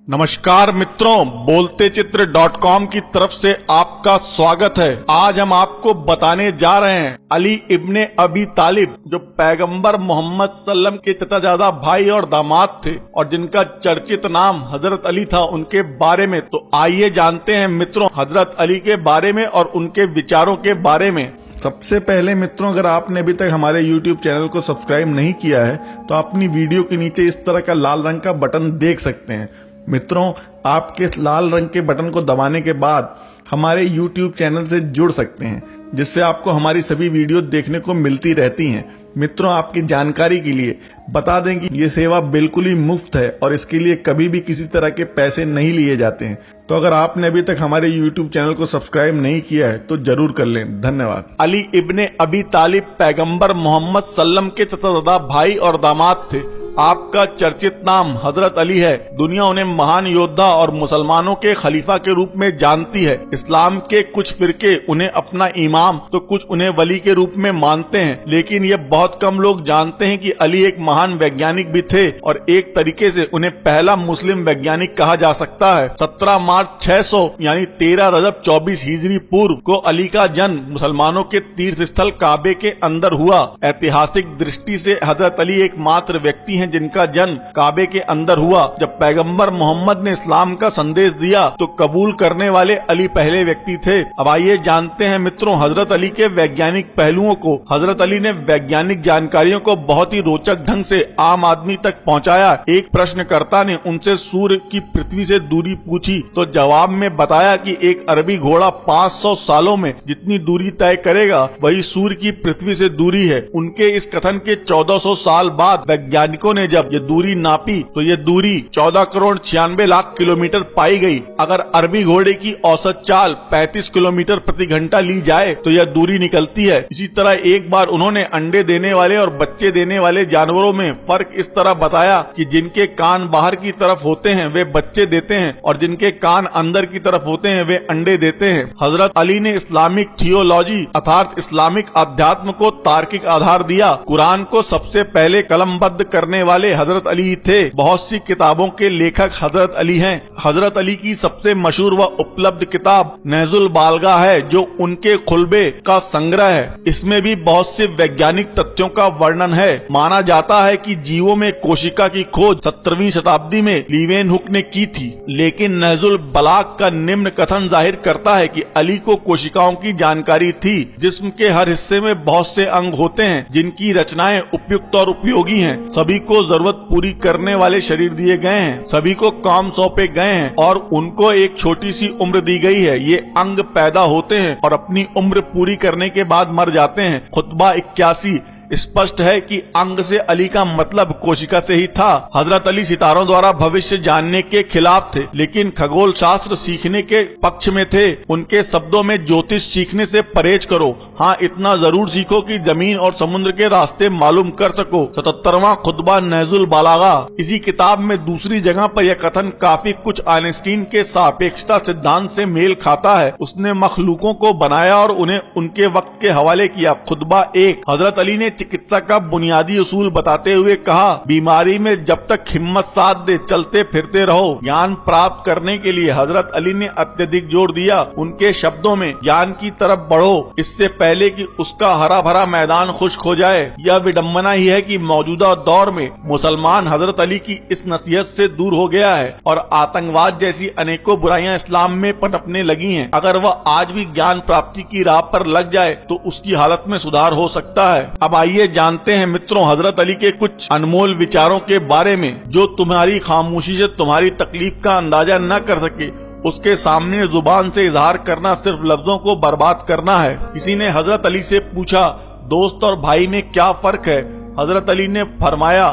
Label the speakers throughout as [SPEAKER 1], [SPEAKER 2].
[SPEAKER 1] नमस्कार मित्रों, बोलते चित्र .com की तरफ से आपका स्वागत है। आज हम आपको बताने जा रहे हैं अली इब्ने अबी तालिब, जो पैगंबर मोहम्मद सल्लम के चचाजादा भाई और दामाद थे और जिनका चर्चित नाम हजरत अली था, उनके बारे में। तो आइए जानते हैं मित्रों हजरत अली के बारे में और उनके विचारों के बारे में। सबसे पहले मित्रों, अगर आपने अभी तक हमारे YouTube चैनल को सब्सक्राइब नहीं किया है तो अपनी वीडियो के नीचे इस तरह का लाल रंग का बटन देख सकते हैं। मित्रों, आपके लाल रंग के बटन को दबाने के बाद हमारे YouTube चैनल से जुड़ सकते हैं, जिससे आपको हमारी सभी वीडियो देखने को मिलती रहती हैं। मित्रों, आपकी जानकारी के लिए बता दें कि ये सेवा बिल्कुल ही मुफ्त है और इसके लिए कभी भी किसी तरह के पैसे नहीं लिए जाते हैं। तो अगर आपने अभी तक हमारे YouTube चैनल को सब्सक्राइब नहीं किया है तो जरूर कर लें। धन्यवाद। अली इब्ने अबी तालिब पैगंबर मोहम्मद सल्लम के चचाजादा भाई और दामाद थे। आपका चर्चित नाम हजरत अली है। दुनिया उन्हें महान योद्धा और मुसलमानों के खलीफा के रूप में जानती है। इस्लाम के कुछ फिरके उन्हें अपना इमाम तो कुछ उन्हें वली के रूप में मानते हैं, लेकिन ये बहुत कम लोग जानते हैं कि अली एक महान वैज्ञानिक भी थे और एक तरीके से उन्हें पहला मुस्लिम वैज्ञानिक कहा जा सकता है। 17 मार्च 600 यानी 13 रजब 24 हिजरी पूर्व को अली का जन्म मुसलमानों के तीर्थ स्थल काबे के अंदर हुआ। ऐतिहासिक दृष्टि से हजरत अली एकमात्र व्यक्ति जिनका जन्म काबे के अंदर हुआ। जब पैगंबर मोहम्मद ने इस्लाम का संदेश दिया तो कबूल करने वाले अली पहले व्यक्ति थे। अब आइए जानते हैं मित्रों हजरत अली के वैज्ञानिक पहलुओं को। हजरत अली ने वैज्ञानिक जानकारियों को बहुत ही रोचक ढंग से आम आदमी तक पहुंचाया। एक प्रश्नकर्ता ने उनसे सूर्य की पृथ्वी से दूरी पूछी तो जवाब में बताया कि एक अरबी घोड़ा 500 सालों में जितनी दूरी तय करेगा वही सूर्य की पृथ्वी से दूरी है। उनके इस कथन के 1400 साल बाद वैज्ञानिकों ने जब ये दूरी नापी तो ये दूरी 14 करोड़ 96 लाख किलोमीटर पाई गई। अगर अरबी घोड़े की औसत चाल 35 किलोमीटर प्रति घंटा ली जाए तो यह दूरी निकलती है। इसी तरह एक बार उन्होंने अंडे देने वाले और बच्चे देने वाले जानवरों में फर्क इस तरह बताया कि जिनके कान बाहर की तरफ होते हैं वे बच्चे देते हैं और जिनके कान अंदर की तरफ होते हैं वे अंडे देते हैं। हजरत अली ने इस्लामिक थियोलॉजी अर्थात इस्लामिक अध्यात्म को तार्किक आधार दिया। कुरान को सबसे पहले कलमबद्ध करने वाले हजरत अली थे। बहुत सी किताबों के लेखक हजरत अली हैं। हजरत अली की सबसे मशहूर व उपलब्ध किताब नहजुल बालगा है, जो उनके खुलबे का संग्रह है। इसमें भी बहुत से वैज्ञानिक तथ्यों का वर्णन है। माना जाता है कि जीवों में कोशिका की खोज 17वीं शताब्दी में लीवेनहुक ने की थी, लेकिन नहजुल बलाग का निम्न कथन जाहिर करता है कि अली को कोशिकाओं की जानकारी थी। जिस्म के हर हिस्से में बहुत से अंग होते हैं जिनकी रचनाएं उपयुक्त और उपयोगी हैं। सभी को जरूरत पूरी करने वाले शरीर दिए गए हैं, सभी को काम सौंपे गए हैं और उनको एक छोटी सी उम्र दी गई है। ये अंग पैदा होते हैं और अपनी उम्र पूरी करने के बाद मर जाते हैं। खुतबा 81 स्पष्ट है कि अंग से अली का मतलब कोशिका से ही था। हजरत अली सितारों द्वारा भविष्य जानने के खिलाफ थे, लेकिन खगोल शास्त्र सीखने के पक्ष में थे। उनके शब्दों में ज्योतिष सीखने से परहेज करो, हाँ इतना जरूर सीखो कि जमीन और समुद्र के रास्ते मालूम कर सको। 77वां खुतबा नहजुल बालागा। इसी किताब में दूसरी जगह पर यह कथन काफी कुछ आइंस्टीन के सापेक्षता सिद्धांत से मेल खाता है। उसने मखलूकों को बनाया और उन्हें उनके वक्त के हवाले किया। खुतबा 1। हजरत अली ने चिकित्सा का बुनियादी उसूल बताते हुए कहा, बीमारी में जब तक हिम्मत साथ दे चलते फिरते रहो। ज्ञान प्राप्त करने के लिए हजरत अली ने अत्यधिक जोर दिया। उनके शब्दों में ज्ञान की तरफ बढ़ो, इससे पहले कि उसका हरा भरा मैदान खुश्क हो जाए। यह विडम्बना ही है कि मौजूदा दौर में मुसलमान हजरत अली की इस नसीहत से दूर हो गया है और आतंकवाद जैसी अनेकों बुराइयां इस्लाम में पनपने लगी हैं। अगर वह आज भी ज्ञान प्राप्ति की राह पर लग जाए तो उसकी हालत में सुधार हो सकता है। अब आइए जानते हैं मित्रों हजरत अली के कुछ अनमोल विचारों के बारे में। जो तुम्हारी खामोशी से तुम्हारी तकलीफ का अंदाजा न कर सके, उसके सामने जुबान से इजहार करना सिर्फ लफ्जों को बर्बाद करना है। किसी ने हजरत अली से पूछा, दोस्त और भाई में क्या फर्क है? हजरत अली ने फरमाया,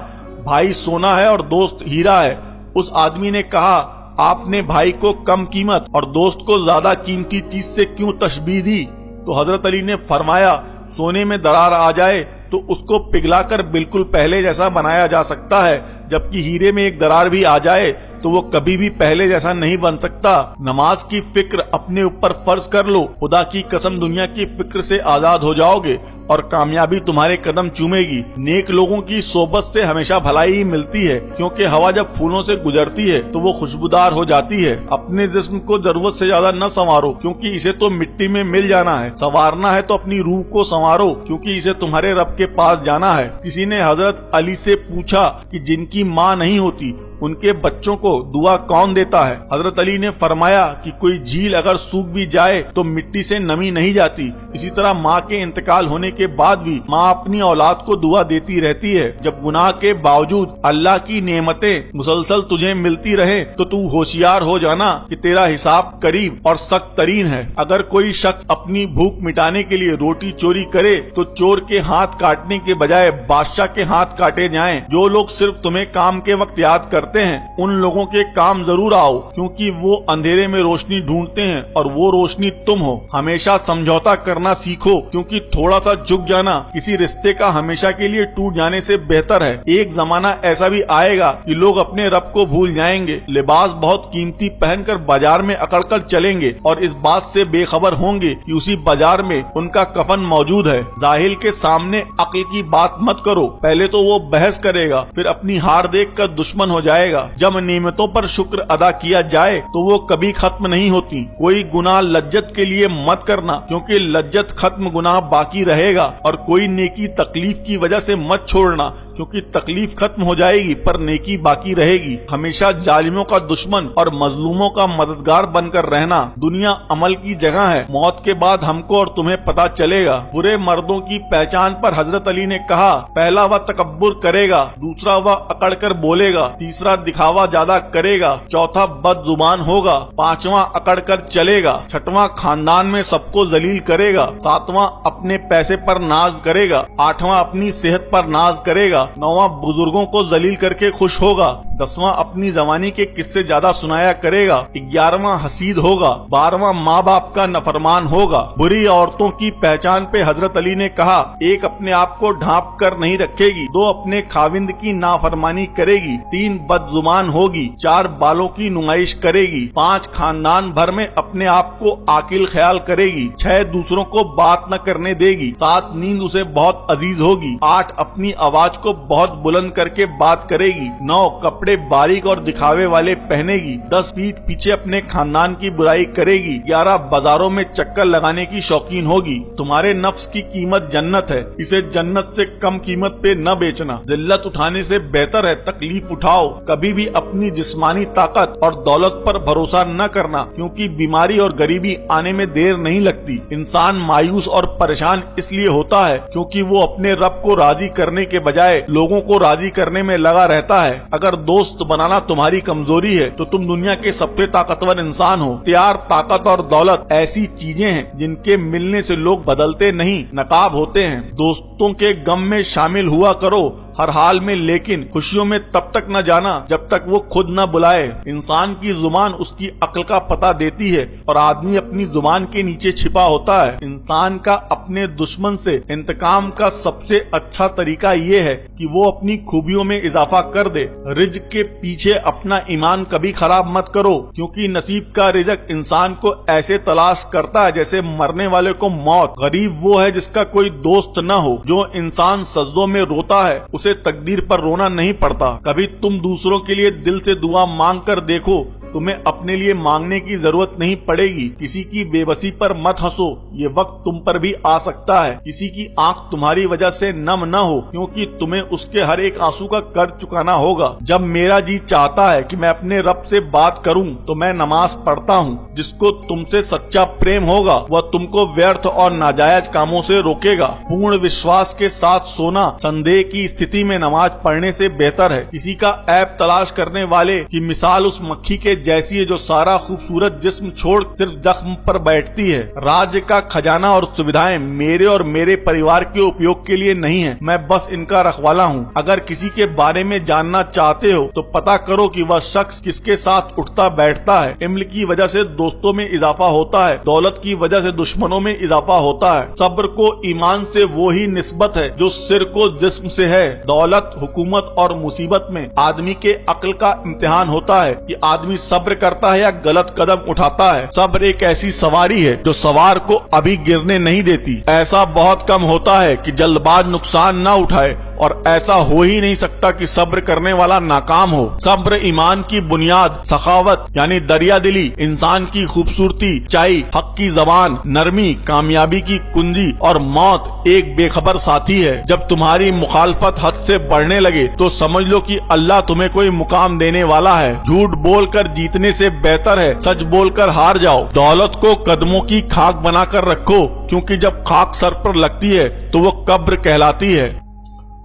[SPEAKER 1] भाई सोना है और दोस्त हीरा है। उस आदमी ने कहा, आपने भाई को कम कीमत और दोस्त को ज्यादा कीमती चीज से क्यों तशबीह दी? तो हजरत अली ने फरमाया, सोने में दरार आ जाए तो उसको पिघलाकर बिल्कुल पहले जैसा बनाया जा सकता है, जबकि हीरे में एक दरार भी आ जाए तो वो कभी भी पहले जैसा नहीं बन सकता। नमाज की फिक्र अपने ऊपर फर्ज कर लो, खुदा की कसम दुनिया की फिक्र से आजाद हो जाओगे। और कामयाबी तुम्हारे कदम चूमेगी। नेक लोगों की सोबत से हमेशा भलाई ही मिलती है, क्योंकि हवा जब फूलों से गुजरती है तो वो खुशबूदार हो जाती है। अपने जिस्म को जरूरत से ज्यादा न संवारो, क्योंकि इसे तो मिट्टी में मिल जाना है। संवारना है तो अपनी रूह को संवारो, क्योंकि इसे तुम्हारे रब के पास जाना है। किसी ने हजरत अली से पूछा कि जिनकी माँ नहीं होती उनके बच्चों को दुआ कौन देता है? हजरत अली ने फरमाया कि कोई झील अगर सूख भी जाए तो मिट्टी से नमी नहीं जाती। इसी तरह माँ के इंतकाल होने के बाद भी माँ अपनी औलाद को दुआ देती रहती है। जब गुनाह के बावजूद अल्लाह की नेमतें मुसलसल तुझे मिलती रहे तो तू होशियार हो जाना कि तेरा हिसाब करीब और सख्त तरीन है। अगर कोई शख्स अपनी भूख मिटाने के लिए रोटी चोरी करे तो चोर के हाथ काटने के बजाय बादशाह के हाथ काटे जाएं। जो लोग सिर्फ तुम्हें काम के वक्त याद करते हैं उन लोगों के काम जरूर आओ, क्योंकि वो अंधेरे में रोशनी ढूंढते हैं और वो रोशनी तुम हो। हमेशा समझौता करना सीखो, क्योंकि थोड़ा सा झुक जाना किसी रिश्ते का हमेशा के लिए टूट जाने से बेहतर है। एक जमाना ऐसा भी आएगा कि लोग अपने रब को भूल जाएंगे, लिबास बहुत कीमती पहनकर बाजार में अकड़कर चलेंगे और इस बात से बेखबर होंगे कि उसी बाजार में उनका कफन मौजूद है। जाहिल के सामने अक्ल की बात मत करो, पहले तो वो बहस करेगा, फिर अपनी हार देखकर दुश्मन हो जाएगा। जब नेमतों पर शुक्र अदा किया जाए तो वो कभी खत्म नहीं होती। कोई गुनाह लज्जत के लिए मत करना, क्योंकि लज्जत खत्म गुनाह बाकी रहेगा, और कोई नेकी तकलीफ की वजह से मत छोड़ना, क्योंकि तकलीफ खत्म हो जाएगी पर नेकी बाकी रहेगी। हमेशा जालिमों का दुश्मन और मजलूमों का मददगार बनकर रहना। दुनिया अमल की जगह है, मौत के बाद हमको और तुम्हें पता चलेगा। बुरे मर्दों की पहचान पर हजरत अली ने कहा, पहला वह तकब्बुर करेगा, दूसरा वह अकड़ कर बोलेगा, तीसरा दिखावा ज्यादा करेगा, चौथा बदजुबान होगा, पांचवा अकड़ कर चलेगा, छठवां खानदान में सबको जलील करेगा, सातवां अपने पैसे पर नाज करेगा, आठवां अपनी सेहत पर नाज करेगा, नौवां बुजुर्गों को जलील करके खुश होगा, दसवां अपनी जवानी के किस्से ज्यादा सुनाया करेगा, 11वां हसीद होगा, 12वां माँ बाप का नफरमान होगा। बुरी औरतों की पहचान पे हजरत अली ने कहा, एक अपने आप को ढांप कर नहीं रखेगी, दो अपने खाविंद की नाफरमानी करेगी, 3 बदजुबान होगी, 4 बालों की नुमाइश करेगी, 5 खानदान भर में अपने आप को आकिल ख्याल करेगी, 6 दूसरों को बात न करने देगी, 7 नींद उसे बहुत अजीज होगी, 8 अपनी आवाज को बहुत बुलंद करके बात करेगी, 9 कपड़े बारीक और दिखावे वाले पहनेगी, 10 पीठ पीछे अपने खानदान की बुराई करेगी, 11 बाजारों में चक्कर लगाने की शौकीन होगी। तुम्हारे नफ्स की कीमत जन्नत है, इसे जन्नत से कम कीमत पे न बेचना। जिल्लत उठाने से बेहतर है तकलीफ उठाओ। कभी भी अपनी जिस्मानी ताकत और दौलत पर भरोसा न करना, क्योंकि बीमारी और गरीबी आने में देर नहीं लगती। इंसान मायूस और परेशान इसलिए होता है क्योंकि वो अपने रब को राजी करने के बजाय लोगों को राजी करने में लगा रहता है। अगर दोस्त बनाना तुम्हारी कमजोरी है तो तुम दुनिया के सबसे ताकतवर इंसान हो। प्यार, ताकत और दौलत ऐसी चीजें हैं जिनके मिलने से लोग बदलते नहीं, नकाब होते हैं। दोस्तों के गम में शामिल हुआ करो हर हाल में, लेकिन खुशियों में तब तक न जाना जब तक वो खुद न बुलाए। इंसान की जुबान उसकी अक्ल का पता देती है और आदमी अपनी जुबान के नीचे छिपा होता है। इंसान का अपने दुश्मन से इंतकाम का सबसे अच्छा तरीका ये है कि वो अपनी खूबियों में इजाफा कर दे। रिज्क के पीछे अपना ईमान कभी खराब मत करो, क्योंकि नसीब का रिज्क इंसान को ऐसे तलाश करता है जैसे मरने वाले को मौत। गरीब वो है जिसका कोई दोस्त न हो। जो इंसान सजदों में रोता है उसे तकदीर पर रोना नहीं पड़ता। कभी तुम दूसरों के लिए दिल से दुआ मांग कर देखो, तुम्हें अपने लिए मांगने की जरूरत नहीं पड़ेगी। किसी की बेबसी पर मत हंसो, ये वक्त तुम पर भी आ सकता है। किसी की आंख तुम्हारी वजह से नम न हो, क्योंकि तुम्हें उसके हर एक आंसू का कर्ज चुकाना होगा। जब मेरा जी चाहता है कि मैं अपने रब से बात करूं तो मैं नमाज पढ़ता हूं। जिसको तुमसे सच्चा प्रेम होगा वह तुमको व्यर्थ और नाजायज कामों से रोकेगा। पूर्ण विश्वास के साथ सोना संदेह की स्थिति में नमाज पढ़ने से बेहतर है। किसी का ऐब तलाश करने वाले की मिसाल उस मक्खी के जैसी है जो सारा खूबसूरत जिस्म छोड़ सिर्फ जख्म पर बैठती है। राज्य का खजाना और सुविधाएं मेरे और मेरे परिवार के उपयोग के लिए नहीं है, मैं बस इनका रखवाला हूँ। अगर किसी के बारे में जानना चाहते हो तो पता करो कि वह शख्स किसके साथ उठता बैठता है। इल्म की वजह से दोस्तों में इजाफा होता है, दौलत की वजह से दुश्मनों में इजाफा होता है। सब्र को ईमान से वो ही निस्बत है जो सिर को जिस्म से है। दौलत, हुकूमत और मुसीबत में आदमी के अक्ल का इम्तिहान होता है कि आदमी सब्र करता है या गलत कदम उठाता है। सब्र एक ऐसी सवारी है जो सवार को अभी गिरने नहीं देती। ऐसा बहुत कम होता है कि जल्दबाज नुकसान न उठाए, और ऐसा हो ही नहीं सकता कि सब्र करने वाला नाकाम हो। सब्र ईमान की बुनियाद, सखावत यानी दरिया दिली, इंसान की खूबसूरती, चाई, हक की जबान, नरमी, कामयाबी की कुंजी, और मौत एक बेखबर साथी है। जब तुम्हारी मुखालफत हद से बढ़ने लगे तो समझ लो कि अल्लाह तुम्हें कोई मुकाम देने वाला है। झूठ बोलकर जीतने से बेहतर है सच बोलकर हार जाओ। दौलत को कदमों की खाक बनाकर रखो, क्योंकि जब खाक सर पर लगती है तो वो कब्र कहलाती है।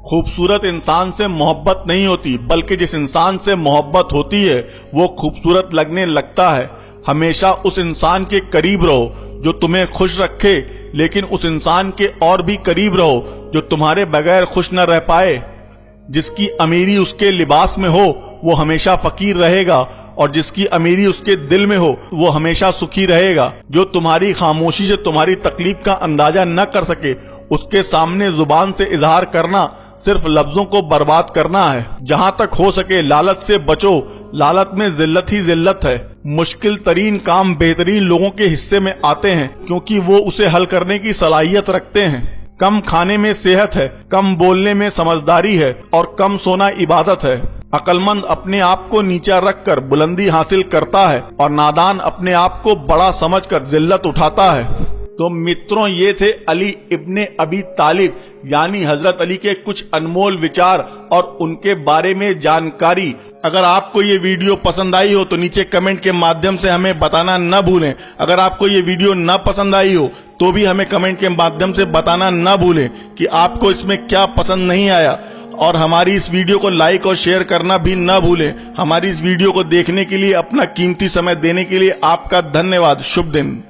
[SPEAKER 1] खूबसूरत इंसान से मोहब्बत नहीं होती, बल्कि जिस इंसान से मोहब्बत होती है वो खूबसूरत लगने लगता है। हमेशा उस इंसान के करीब रहो जो तुम्हें खुश रखे, लेकिन उस इंसान के और भी करीब रहो जो तुम्हारे बगैर खुश न रह पाए। जिसकी अमीरी उसके लिबास में हो वो हमेशा फकीर रहेगा, और जिसकी अमीरी उसके दिल में हो वो हमेशा सुखी रहेगा। जो तुम्हारी खामोशी से तुम्हारी तकलीफ का अंदाजा न कर सके, उसके सामने जुबान से इजहार करना सिर्फ लफ्जों को बर्बाद करना है। जहां तक हो सके लालच से बचो, लालच में जिल्लत ही जिल्लत है। मुश्किल तरीन काम बेहतरीन लोगों के हिस्से में आते हैं, क्योंकि वो उसे हल करने की सलाहियत रखते हैं। कम खाने में सेहत है, कम बोलने में समझदारी है, और कम सोना इबादत है। अक्लमंद अपने आप को नीचा रखकर बुलंदी हासिल करता है, और नादान अपने आप को बड़ा समझकर जिल्लत उठाता है। तो मित्रों, ये थे अली इब्ने अबी तालिब यानी हजरत अली के कुछ अनमोल विचार और उनके बारे में जानकारी। अगर आपको ये वीडियो पसंद आई हो तो नीचे कमेंट के माध्यम से हमें बताना न भूलें। अगर आपको ये वीडियो न पसंद आई हो तो भी हमें कमेंट के माध्यम से बताना न भूलें कि आपको इसमें क्या पसंद नहीं आया। और हमारी इस वीडियो को लाइक और शेयर करना भी न भूलें। हमारी इस वीडियो को देखने के लिए, अपना कीमती समय देने के लिए आपका धन्यवाद। शुभ दिन।